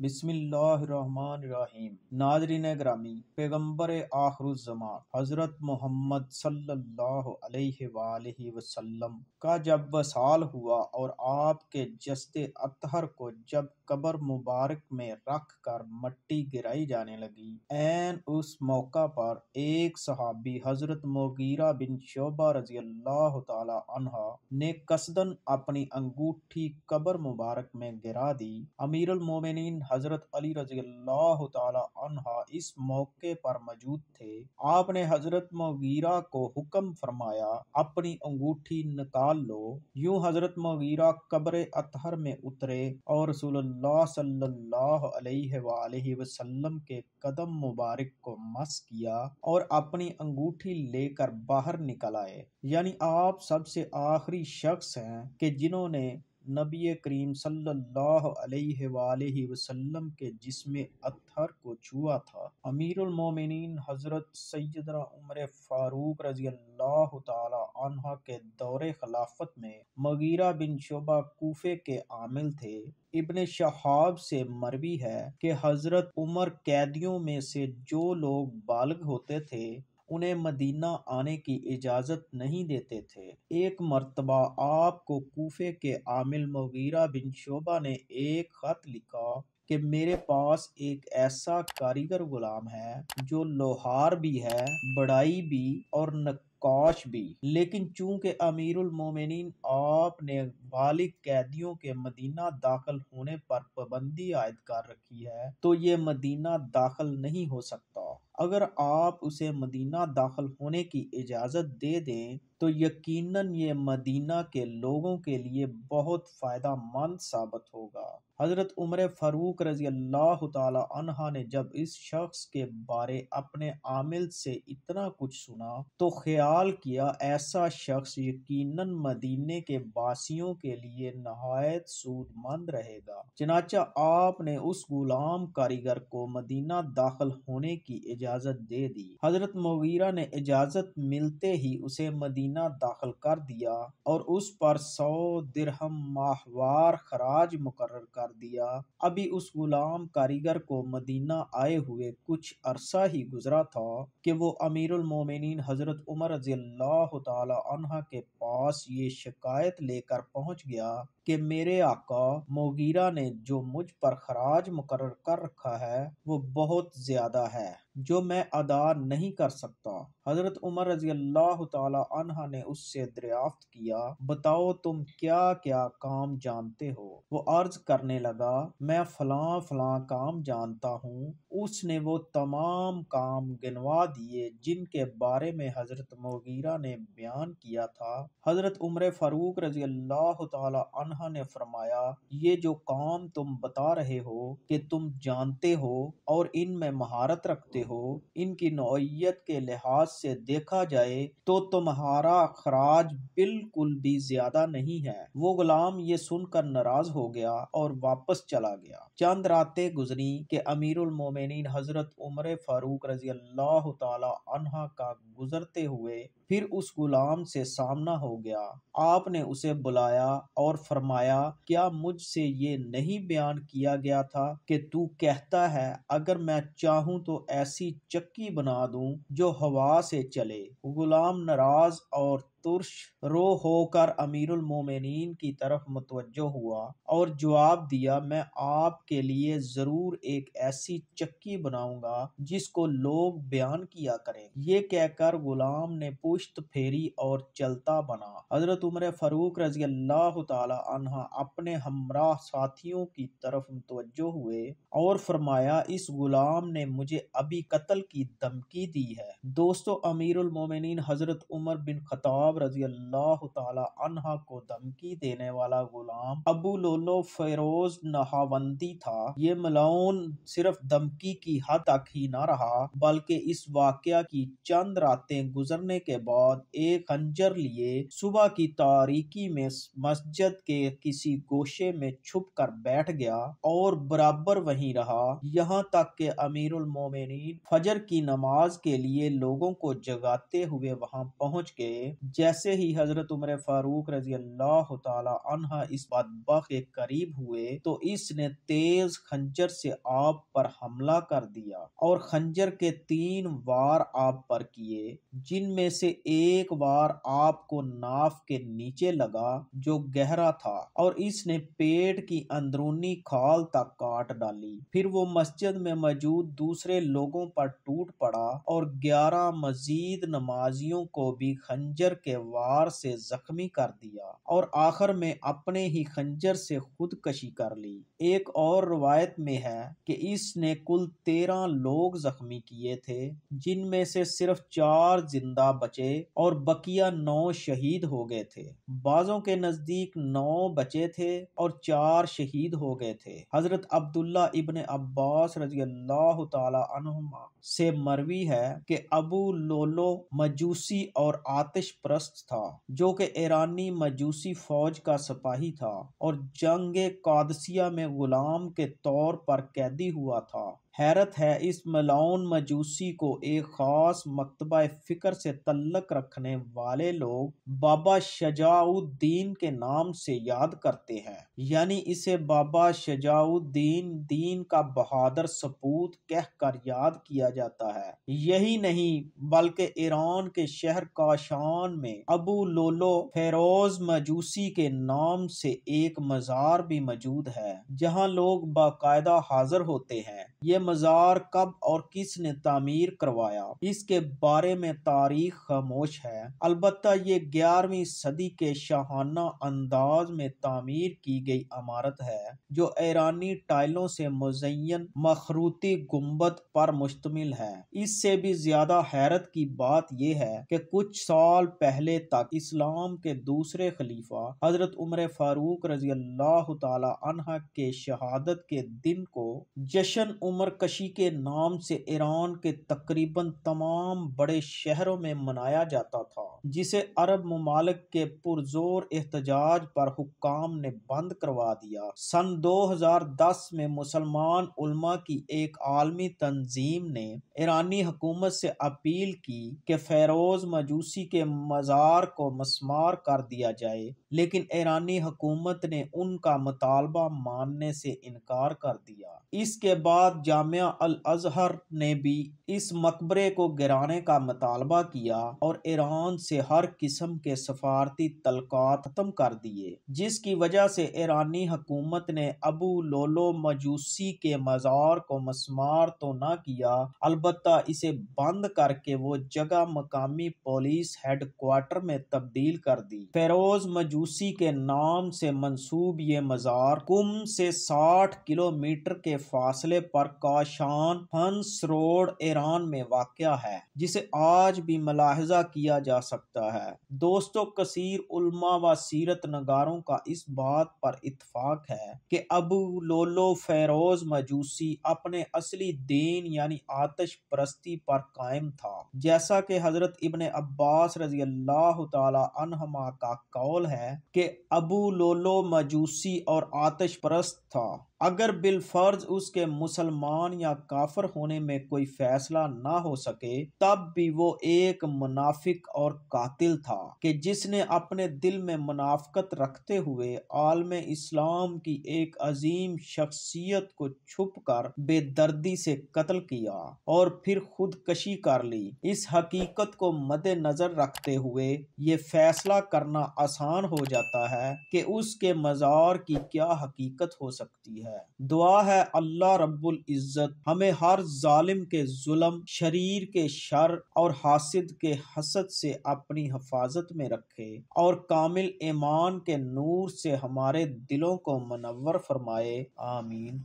بسم اللہ الرحمن الرحیم۔ ناظرین گرامی، پیغمبر آخر الزمان حضرت محمد صلی اللہ علیہ وآلہ وسلم کا جب وصال ہوا اور آپ کے جسد اطہر کو جب قبر مبارک میں رکھ کر مٹی گرائی جانے لگی، عین اس موقع پر ایک صحابی حضرت مغیرہ بن شعبہ رضی اللہ تعالی عنہ نے قصداً اپنی انگوٹھی قبر مبارک میں گرا دی۔ امیر المومنین حضرت علی رضی اللہ تعالی عنہ اس موقع پر موجود تھے۔ آپ نے حضرت مغیرہ کو حکم فرمایا، اپنی انگوٹھی نکال لو۔ یوں حضرت مغیرہ قبر اطہر میں اترے اور رسول اللہ صلی اللہ علیہ وآلہ وسلم کے قدم مبارک کو مس کیا اور اپنی انگوٹھی لے کر باہر نکل آئے۔ یعنی آپ سب سے آخری شخص ہیں کہ جنہوں نے نبی کریم صلی اللہ علیہ وآلہ وسلم کے جسم اطہر کو چھوا تھا۔ امیر المومنین حضرت سیدنا عمر فاروق رضی اللہ تعالی عنہ کے دور خلافت میں مغیرہ بن شعبہ کوفے کے عامل تھے۔ ابن شہاب سے مروی ہے کہ حضرت عمر قیدیوں میں سے جو لوگ بالغ ہوتے تھے انہیں مدینہ آنے کی اجازت نہیں دیتے تھے۔ ایک مرتبہ آپ کو کوفے کے عامل مغیرہ بن شعبہ نے ایک خط لکھا کہ میرے پاس ایک ایسا کاریگر غلام ہے جو لوہار بھی ہے، بڑائی بھی اور نقاش بھی، لیکن چونکہ امیر المومنین آپ نے بالغ قیدیوں کے مدینہ داخل ہونے پر پابندی عائد کر رکھی ہے تو یہ مدینہ داخل نہیں ہو سکتا۔ اگر آپ اسے مدینہ داخل ہونے کی اجازت دے دیں تو یقیناً یہ مدینہ کے لوگوں کے لیے بہت فائدہ مند ثابت ہوگا۔ حضرت عمر فاروق رضی اللہ تعالی عنہ نے جب اس شخص کے بارے اپنے عامل سے اتنا کچھ سنا تو خیال کیا ایسا شخص یقیناً مدینے کے باسیوں کے لیے نہایت سود مند رہے گا۔ چنانچہ آپ نے اس غلام کاریگر کو مدینہ داخل ہونے کی اجازت دے دی۔ حضرت مغیرہ نے اجازت ملتے ہی اسے مدینہ داخل کر دیا اور اس پر 100 درہم ماہوار خراج مقرر کر دیا۔ ابھی اس غلام کاریگر کو مدینہ آئے ہوئے کچھ عرصہ ہی گزرا تھا کہ وہ امیر المومنین حضرت عمر رضی اللہ تعالی عنہ کے پاس یہ شکایت لے کر پہنچ گیا کہ میرے آقا مغیرہ نے جو مجھ پر خراج مقرر کر رکھا ہے وہ بہت زیادہ ہے جو میں ادا نہیں کر سکتا۔ حضرت عمر رضی اللہ تعالی عنہ نے اس سے دریافت کیا، بتاؤ تم کیا کیا کام جانتے ہو؟ وہ عرض کرنے لگا، میں فلاں فلاں کام جانتا ہوں۔ اس نے وہ تمام کام گنوا دیے جن کے بارے میں حضرت مغیرہ نے بیان کیا تھا۔ حضرت عمر فاروق رضی اللہ تعالی عنہ نے فرمایا، یہ جو کام تم بتا رہے ہو کہ تم جانتے ہو اور ان میں مہارت رکھتے ہو، ان کی نوعیت کے لحاظ سے دیکھا جائے تو تمہارا خراج بالکل بھی زیادہ نہیں ہے۔ وہ غلام یہ سن کر ناراض ہو گیا اور واپس چلا گیا۔ چند راتیں گزریں کہ امیر المومنین حضرت عمر فاروق رضی اللہ تعالی عنہ کا گزرتے ہوئے پھر اس غلام سے سامنا ہو گیا۔ آپ نے اسے بلایا اور فرمایا، کیا مجھ سے یہ نہیں بیان کیا گیا تھا کہ تو کہتا ہے اگر میں چاہوں تو ایسی چکی بنا دوں جو ہوا سے چلے؟ غلام ناراض اور ترش رو ہو کر امیر المومنین کی طرف متوجہ ہوا اور جواب دیا، میں آپ کے لیے ضرور ایک ایسی چکی بناؤں گا جس کو لوگ بیان کیا کریں۔ یہ کہہ کر غلام نے پشت پھیری اور چلتا بنا۔ حضرت عمر فاروق رضی اللہ تعالی عنہ اپنے ہمراہ ساتھیوں کی طرف متوجہ ہوئے اور فرمایا، اس غلام نے مجھے ابھی قتل کی دھمکی دی ہے۔ دوستو، امیر المومنین حضرت عمر بن خطاب رضی اللہ تعالی عنہ کو دھمکی دینے والا غلام ابو لولو فیروز نہاوندی تھا۔ یہ ملعون صرف دھمکی کی حد تک ہی نہ رہا بلکہ اس واقعہ کی چند راتیں گزرنے کے بعد ایک خنجر لیے صبح کی تاریکی میں مسجد کے کسی گوشے میں چھپ کر بیٹھ گیا اور برابر وہیں رہا یہاں تک کہ امیر المومنین فجر کی نماز کے لیے لوگوں کو جگاتے ہوئے وہاں پہنچ گئے۔ جیسے ہی حضرت عمر فاروق رضی اللہ تعالی عنہ اس بدبخت کے قریب ہوئے تو اس نے تیز خنجر سے آپ پر حملہ کر دیا اور خنجر کے 3 وار آپ پر کیے، جن میں سے ایک وار آپ کو ناف کے نیچے لگا جو گہرا تھا اور اس نے پیٹ کی اندرونی کھال تک کاٹ ڈالی۔ پھر وہ مسجد میں موجود دوسرے لوگوں پر ٹوٹ پڑا اور 11 مزید نمازیوں کو بھی خنجر کے وار سے زخمی کر دیا اور آخر میں اپنے ہی خنجر سے خودکشی کر لی۔ ایک اور روایت میں ہے کہ اس نے کل 13 لوگ زخمی کیے تھے، جن میں سے صرف 4 زندہ بچے اور بقیہ 9 شہید ہو گئے تھے۔ بعضوں کے نزدیک 9 بچے تھے اور 4 شہید ہو گئے تھے۔ حضرت عبداللہ ابن عباس رضی اللہ تعالی عنہما سے مروی ہے کہ ابو لولو مجوسی اور آتش پرست تھا، جو کہ ایرانی مجوسی فوج کا سپاہی تھا اور جنگ قادسیہ میں غلام کے طور پر قیدی ہوا تھا۔ حیرت ہے اس ملعون مجوسی کو ایک خاص مکتبہ فکر سے تعلق رکھنے والے لوگ بابا شجاع الدین کے نام سے یاد کرتے ہیں، یعنی اسے بابا شجاع الدین دین کا بہادر سپوت کہہ کر یاد کیا جاتا ہے۔ یہی نہیں بلکہ ایران کے شہر کاشان میں ابو لولو فیروز مجوسی کے نام سے ایک مزار بھی موجود ہے، جہاں لوگ باقاعدہ حاضر ہوتے ہیں۔ یہ مزار کب اور کس نے تعمیر کروایا، اس کے بارے میں تاریخ خاموش ہے، البتہ یہ 11ویں صدی کے شاہانہ انداز میں تعمیر کی گئی عمارت ہے جو ایرانی ٹائلوں سے مزین مخروطی گنبد پر مشتمل ہے۔ اس سے بھی زیادہ حیرت کی بات یہ ہے کہ کچھ سال پہلے تک اسلام کے دوسرے خلیفہ حضرت عمر فاروق رضی اللہ تعالی عنہ کے شہادت کے دن کو جشن عمر کشی کے نام سے ایران کے تقریباً تمام بڑے شہروں میں منایا جاتا تھا، جسے عرب ممالک کے پرزور احتجاج پر حکام نے بند کروا دیا۔ سن 2010 میں مسلمان علماء کی ایک عالمی تنظیم نے ایرانی حکومت سے اپیل کی کہ فیروز مجوسی کے مزار کو مسمار کر دیا جائے، لیکن ایرانی حکومت نے ان کا مطالبہ ماننے سے انکار کر دیا۔ اس کے بعد جامعہ الازہر نے بھی اس مقبرے کو گرانے کا مطالبہ کیا اور ایران سے ہر قسم کے سفارتی تعلقات ختم کر دیے، جس کی وجہ سے ایرانی حکومت نے ابو لولو مجوسی کے مزار کو مسمار تو نہ کیا، البتہ اسے بند کر کے وہ جگہ مقامی پولیس ہیڈ کوارٹر میں تبدیل کر دی۔ فیروز مجوسی کے نام سے منسوب یہ مزار قم سے 60 کلومیٹر کے فاصلے پر کاشان ہنس روڈ ایران میں واقع ہے، جسے آج بھی ملاحظہ کیا جا سکتا ہے۔ دوستو، کثیر علماء و سیرت نگاروں کا اس بات پر اتفاق ہے کہ ابو لولو فیروز مجوسی اپنے اصلی دین یعنی آتش پرستی پر قائم تھا، جیسا کہ حضرت ابن عباس رضی اللہ تعالی عنہما کا قول ہے کہ ابو لولو مجوسی اور آتش پرست تھا۔ اگر بالفرض اس کے مسلمان یا کافر ہونے میں کوئی فیصلہ نہ ہو سکے، تب بھی وہ ایک منافق اور قاتل تھا کہ جس نے اپنے دل میں منافقت رکھتے ہوئے عالم اسلام کی ایک عظیم شخصیت کو چھپ کر بے دردی سے قتل کیا اور پھر خودکشی کر لی۔ اس حقیقت کو مد نظر رکھتے ہوئے یہ فیصلہ کرنا آسان ہو جاتا ہے کہ اس کے مزار کی کیا حقیقت ہو سکتی ہے۔ دعا ہے اللہ رب العزت ہمیں ہر ظالم کے ظلم، شریر کے شر اور حاسد کے حسد سے اپنی حفاظت میں رکھے اور کامل ایمان کے نور سے ہمارے دلوں کو منور فرمائے، آمین۔